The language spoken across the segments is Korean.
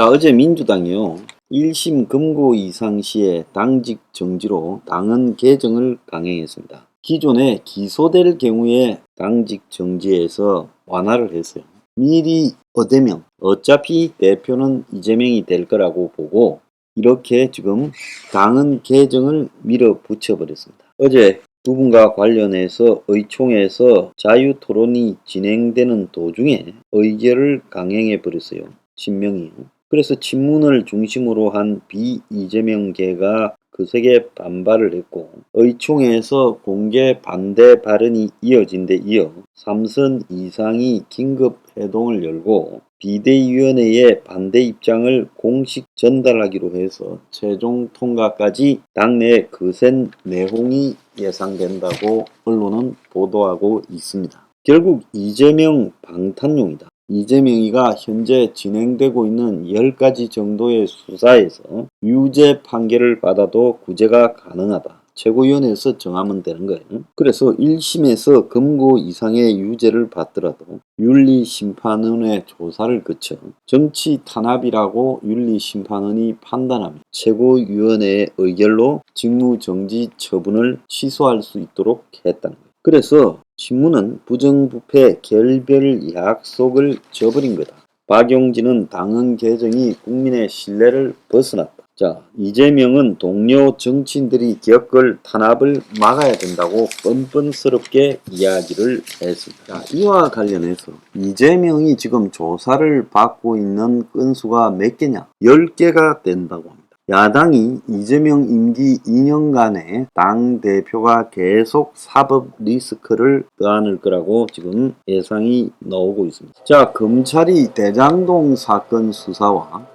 자, 어제 민주당이요. 1심 금고 이상 시에 당직 정지로 당헌 개정을 강행했습니다. 기존에 기소될 경우에 당직 정지에서 완화를 했어요. 미리 어대명, 어차피 대표는 이재명이 될 거라고 보고 이렇게 지금 당헌 개정을 밀어붙여 버렸습니다. 어제 두 분과 관련해서 의총에서 자유토론이 진행되는 도중에 의결을 강행해 버렸어요. 친명이요. 그래서 친문을 중심으로 한 비이재명계가 거세게 반발을 했고 의총에서 공개 반대 발언이 이어진 데 이어 3선 이상이 긴급 회동을 열고 비대위원회에 반대 입장을 공식 전달하기로 해서 최종 통과까지 당내에 거센 내홍이 예상된다고 언론은 보도하고 있습니다. 결국 이재명 방탄용이다. 이재명이가 현재 진행되고 있는 10가지 정도의 수사에서 유죄 판결을 받아도 구제가 가능하다. 최고위원회에서 정하면 되는 거예요. 그래서 1심에서 금고 이상의 유죄를 받더라도 윤리심판원의 조사를 거쳐 정치 탄압이라고 윤리심판원이 판단하면 최고위원회의 의결로 직무정지 처분을 취소할 수 있도록 했다는 거예요. 그래서 신문은 부정부패 결별 약속을 저버린 거다. 박용진은 당헌 개정이 국민의 신뢰를 벗어났다. 자, 이재명은 동료 정치인들이 겪을 탄압을 막아야 된다고 뻔뻔스럽게 이야기를 했습니다. 자, 이와 관련해서 이재명이 지금 조사를 받고 있는 건수가 몇 개냐? 10개가 된다고 합니다. 야당이 이재명 임기 2년간의 당대표가 계속 사법 리스크를 떠안을 거라고 지금 예상이 나오고 있습니다. 자, 검찰이 대장동 사건 수사와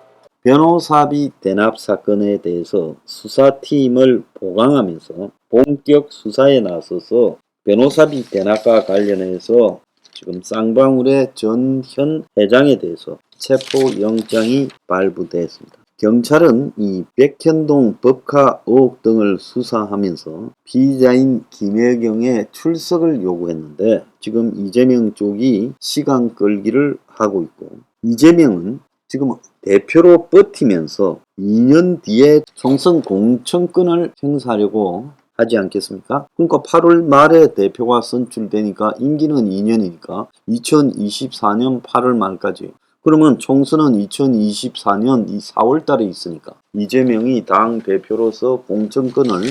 변호사비 대납 사건에 대해서 수사팀을 보강하면서 본격 수사에 나서서 변호사비 대납과 관련해서 지금 쌍방울의 전 현 회장에 대해서 체포영장이 발부됐습니다. 경찰은 이 백현동 법카 의혹 등을 수사하면서 피의자인 김혜경의 출석을 요구했는데 지금 이재명 쪽이 시간 끌기를 하고 있고 이재명은 지금 대표로 버티면서 2년 뒤에 총선 공천권을 행사하려고 하지 않겠습니까? 그러니까 8월 말에 대표가 선출되니까 임기는 2년이니까 2024년 8월 말까지. 그러면 총선은 2024년 4월 달에 있으니까 이재명이 당 대표로서 공천권을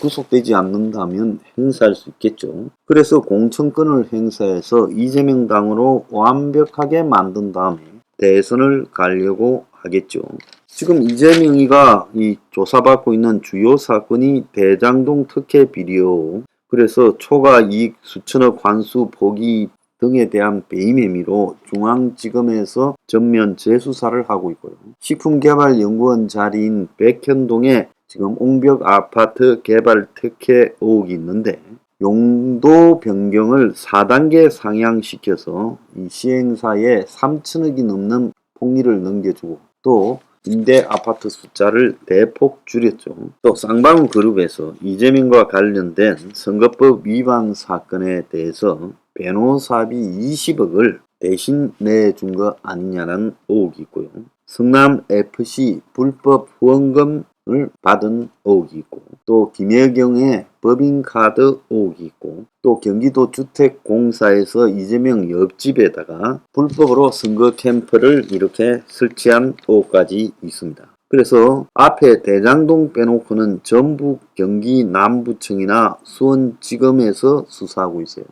구속되지 않는다면 행사할 수 있겠죠. 그래서 공천권을 행사해서 이재명 당으로 완벽하게 만든 다음에 대선을 가려고 하겠죠. 지금 이재명이가 이 조사받고 있는 주요 사건이 대장동 특혜 비리요. 그래서 초과 이익 수천억 환수 포기 등에 대한 배임 혐의로 중앙지검에서 전면 재수사를 하고 있고요. 식품개발연구원 자리인 백현동에 지금 옹벽 아파트 개발 특혜 의혹이 있는데 용도 변경을 4단계 상향시켜서 이 시행사에 3천억이 넘는 폭리를 넘겨주고 또 임대 아파트 숫자를 대폭 줄였죠. 또 쌍방울 그룹에서 이재명과 관련된 선거법 위반 사건에 대해서 변호사비 20억을 대신 내준 거 아니냐는 의혹이 있고요. 성남FC 불법 후원금을 받은 의혹이 있고 또 김혜경의 법인카드 의혹이 있고 또 경기도 주택공사에서 이재명 옆집에다가 불법으로 선거 캠프를 이렇게 설치한 의혹까지 있습니다. 그래서 앞에 대장동 빼놓고는 전북 경기 남부청이나 수원지검에서 수사하고 있어요.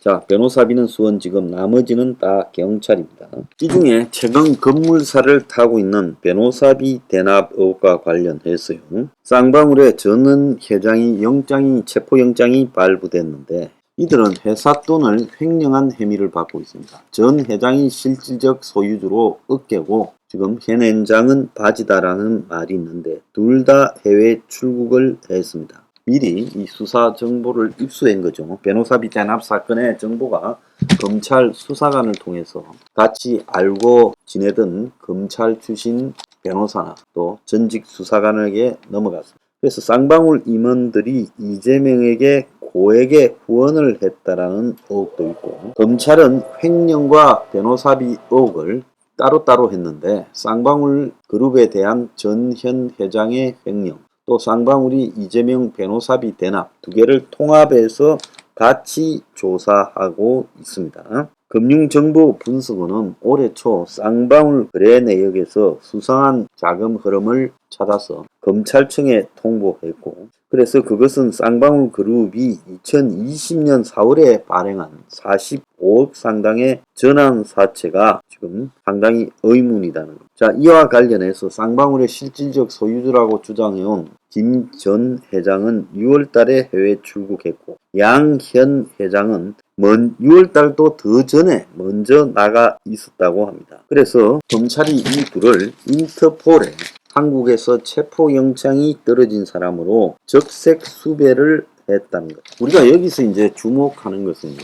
자, 변호사비는 수원지검, 나머지는 다 경찰입니다. 이 중에 최근 건물사를 타고 있는 변호사비 대납 의혹과 관련해서요. 쌍방울의 전은 회장이 체포영장이 발부됐는데 이들은 회사 돈을 횡령한 혐의를 받고 있습니다. 전 회장이 실질적 소유주로 업계고 지금 현 회장은 바지다라는 말이 있는데 둘 다 해외 출국을 했습니다. 미리 이 수사 정보를 입수한 거죠. 변호사비 대납 사건의 정보가 검찰 수사관을 통해서 같이 알고 지내던 검찰 출신 변호사나 또 전직 수사관에게 넘어갔습니다. 그래서 쌍방울 임원들이 이재명에게 고액의 후원을 했다라는 의혹도 있고 검찰은 횡령과 변호사비 의혹을 따로따로 했는데 쌍방울 그룹에 대한 전현 회장의 횡령, 또 쌍방울이 이재명 변호사비 대납 두 개를 통합해서 같이 조사하고 있습니다. 금융정보분석원은 올해 초 쌍방울 거래 내역에서 수상한 자금 흐름을 찾아서 검찰청에 통보했고, 그래서 그것은 쌍방울 그룹이 2020년 4월에 발행한 45억 상당의 전환사채가 지금 상당히 의문이다는 것. 자, 이와 관련해서 쌍방울의 실질적 소유주라고 주장해온 김 전 회장은 6월달에 해외 출국했고, 양현 회장은 6월달도 더 전에 먼저 나가 있었다고 합니다. 그래서 검찰이 이 둘을 인터폴에 한국에서 체포영장이 떨어진 사람으로 적색 수배를 했다는 것. 우리가 여기서 이제 주목하는 것은요,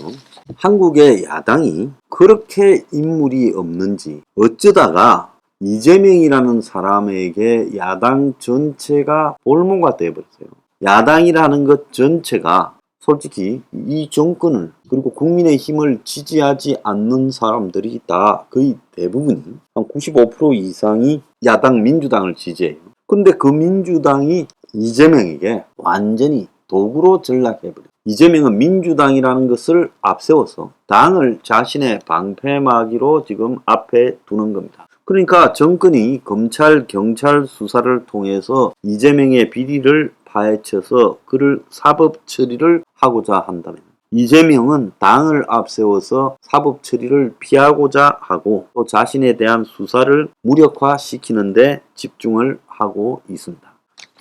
한국의 야당이 그렇게 인물이 없는지 어쩌다가 이재명이라는 사람에게 야당 전체가 볼모가 되어버렸어요. 야당이라는 것 전체가 솔직히 이 정권을, 그리고 국민의힘을 지지하지 않는 사람들이 다 거의 대부분이 한 95% 이상이 야당 민주당을 지지해요. 근데 그 민주당이 이재명에게 완전히 도구로 전락해버려요. 이재명은 민주당이라는 것을 앞세워서 당을 자신의 방패막이로 지금 앞에 두는 겁니다. 그러니까 정권이 검찰, 경찰 수사를 통해서 이재명의 비리를 파헤쳐서 그를 사법 처리를 하고자 한다면, 이재명은 당을 앞세워서 사법 처리를 피하고자 하고 또 자신에 대한 수사를 무력화시키는 데 집중을 하고 있습니다.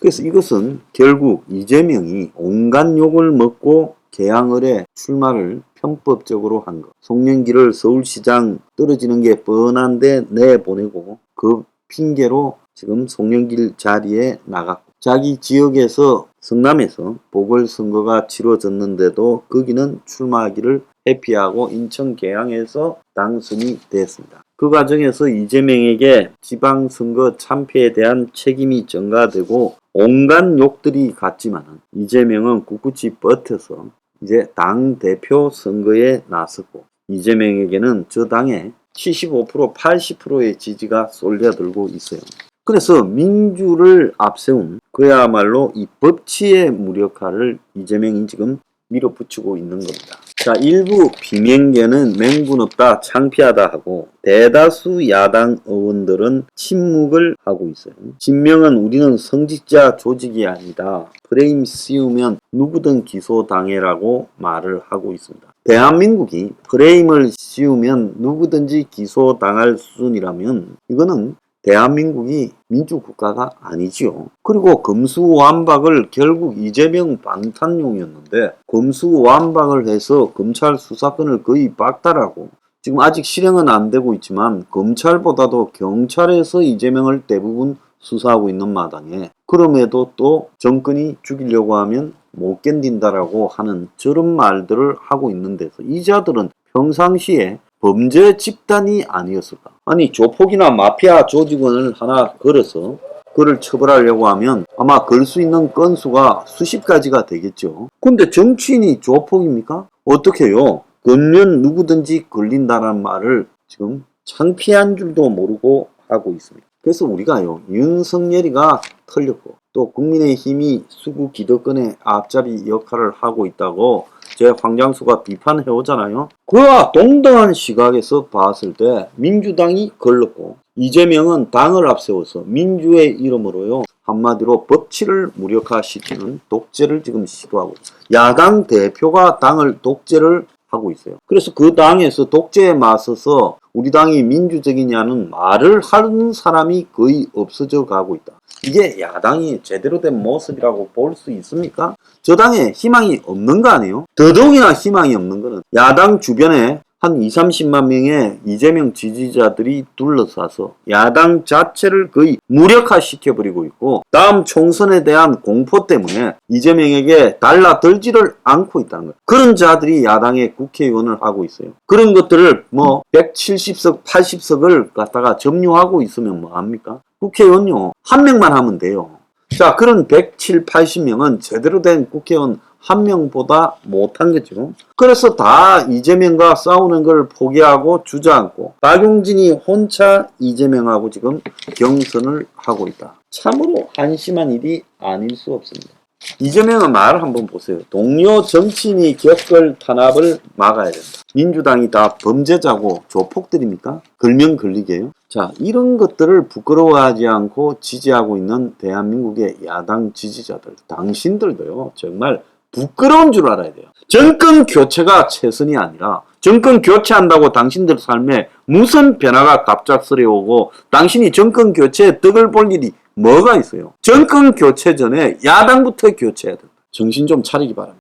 그래서 이것은 결국 이재명이 온갖 욕을 먹고 개항을에 출마를 편법적으로 한 것. 송영길을 서울시장 떨어지는 게 뻔한데 내보내고 그 핑계로 지금 송영길 자리에 나갔고, 자기 지역에서 성남에서 보궐선거가 치러졌는데도 거기는 출마하기를 회피하고 인천 계양에서 당선이 됐습니다. 그 과정에서 이재명에게 지방선거 참패에 대한 책임이 전가되고 온갖 욕들이 갔지만 이재명은 꿋꿋이 버텨서 이제 당대표 선거에 나섰고, 이재명에게는 저 당의 75% 80%의 지지가 쏠려들고 있어요. 그래서 민주를 앞세운 그야말로 이 법치의 무력화를 이재명이 지금 밀어붙이고 있는 겁니다. 자, 일부 비명계는 맹군 없다, 창피하다 하고 대다수 야당 의원들은 침묵을 하고 있어요. 진명은 우리는 성직자 조직이 아니다, 프레임 씌우면 누구든 기소당해라고 말을 하고 있습니다. 대한민국이 프레임을 씌우면 누구든지 기소당할 수준이라면 이거는 대한민국이 민주국가가 아니지요. 그리고 검수완박을 결국 이재명 방탄용이었는데 검수완박을 해서 검찰 수사권을 거의 박탈하고 지금 아직 실행은 안 되고 있지만 검찰보다도 경찰에서 이재명을 대부분 수사하고 있는 마당에, 그럼에도 또 정권이 죽이려고 하면 못 견딘다라고 하는 저런 말들을 하고 있는 데서 이 자들은 평상시에 범죄 집단이 아니었을까? 아니, 조폭이나 마피아 조직원을 하나 걸어서 그를 처벌하려고 하면 아마 걸 수 있는 건수가 수십 가지가 되겠죠. 근데 정치인이 조폭입니까? 어떻게요? 걸면 누구든지 걸린다는 말을 지금 창피한 줄도 모르고 하고 있습니다. 그래서 우리가요, 윤석열이가 털렸고 또 국민의힘이 수구 기득권의 앞잡이 역할을 하고 있다고 제 황장수가 비판해 오잖아요. 그와 동등한 시각에서 봤을 때 민주당이 걸렸고 이재명은 당을 앞세워서 민주의 이름으로요, 한마디로 법치를 무력화시키는 독재를 지금 시도하고 있어요. 야당 대표가 당을 독재를 하고 있어요. 그래서 그 당에서 독재에 맞서서 우리 당이 민주적이냐는 말을 하는 사람이 거의 없어져 가고 있다. 이게 야당이 제대로 된 모습이라고 볼 수 있습니까? 저 당에 희망이 없는 거 아니에요? 더더욱이나 희망이 없는 거는 야당 주변에 한 20, 30만 명의 이재명 지지자들이 둘러싸서 야당 자체를 거의 무력화시켜버리고 있고, 다음 총선에 대한 공포 때문에 이재명에게 달라들지를 않고 있다는 거예요. 그런 자들이 야당의 국회의원을 하고 있어요. 그런 것들을 170석, 80석을 갖다가 점유하고 있으면 뭐 합니까? 국회의원요, 한 명만 하면 돼요. 자, 그런 170, 80명은 제대로 된 국회의원 한 명보다 못한 거죠. 그래서 다 이재명과 싸우는 걸 포기하고 주저앉고 박용진이 혼자 이재명하고 지금 경선을 하고 있다. 참으로 한심한 일이 아닐 수 없습니다. 이재명의 말을 한번 보세요. 동료 정치인이 겪을 탄압을 막아야 된다. 민주당이 다 범죄자고 조폭들입니까? 걸면 걸리게요. 자, 이런 것들을 부끄러워하지 않고 지지하고 있는 대한민국의 야당 지지자들, 당신들도요, 정말 부끄러운 줄 알아야 돼요. 정권 교체가 최선이 아니라 정권 교체한다고 당신들 삶에 무슨 변화가 갑작스레 오고 당신이 정권 교체에 덕을 볼 일이 뭐가 있어요? 정권 교체 전에 야당부터 교체해야 된다. 정신 좀 차리기 바랍니다.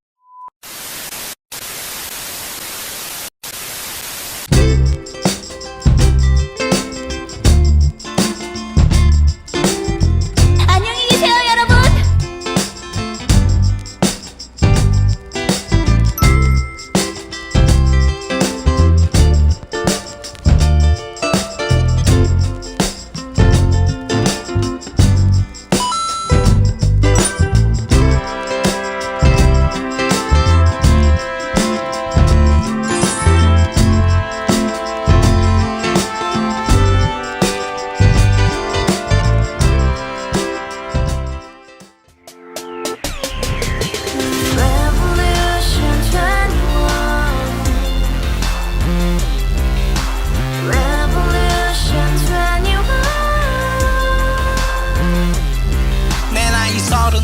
안녕히 계세요, 여러분.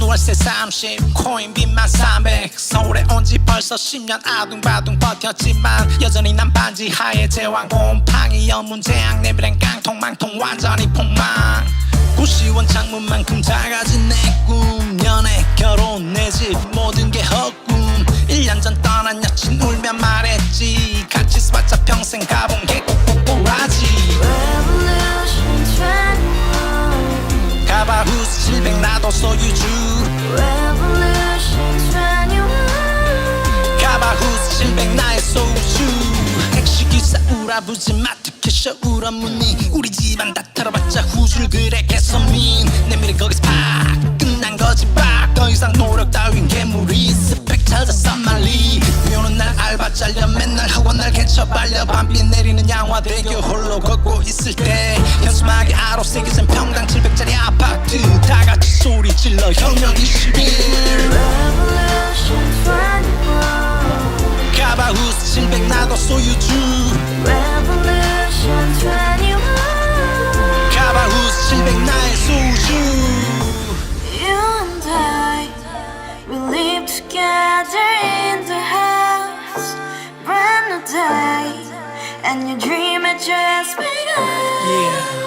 월세 30 코인빚만 300 서울에 온지 벌써 10년 아둥바둥 버텼지만 여전히 난 반지 하에 제왕 곰팡이 연문제약 내비랑 깡통망통 완전히 폭망 90원 창문만큼 작아진 내 꿈 연애 결혼 내 집 모든 게 헛꿈 1년 전 떠난 여친 울며 말했지 같이 써봤자 평생 가본 게 꼭꼭꼭하지 가바후스 700 나도 소유주 가바후스 700 나의 소유주 택시기사 우라부지 마트 캐셔 울어문니 우리 집안 다 털어봤자 후줄 그래 개선민 내 미래 거기서 팍 끝난 거지 팍더 이상 노력 따윈 괴물이 스펙 찾아 싼말리 비오는 날 알바 잘려 맨날 학원 날 개쳐 발려 밤비 내리는 양화대교 홀로 걷고 있을 때 현수막에 아로 새겨진 평당 700짜리 아파트 다같이 소리 질러 혁명 21 가바후스 700 나도 소유주 가바후스 700 나의 소유주 You and I, we live together in the house, brand new day, and your dream had just begun. Yeah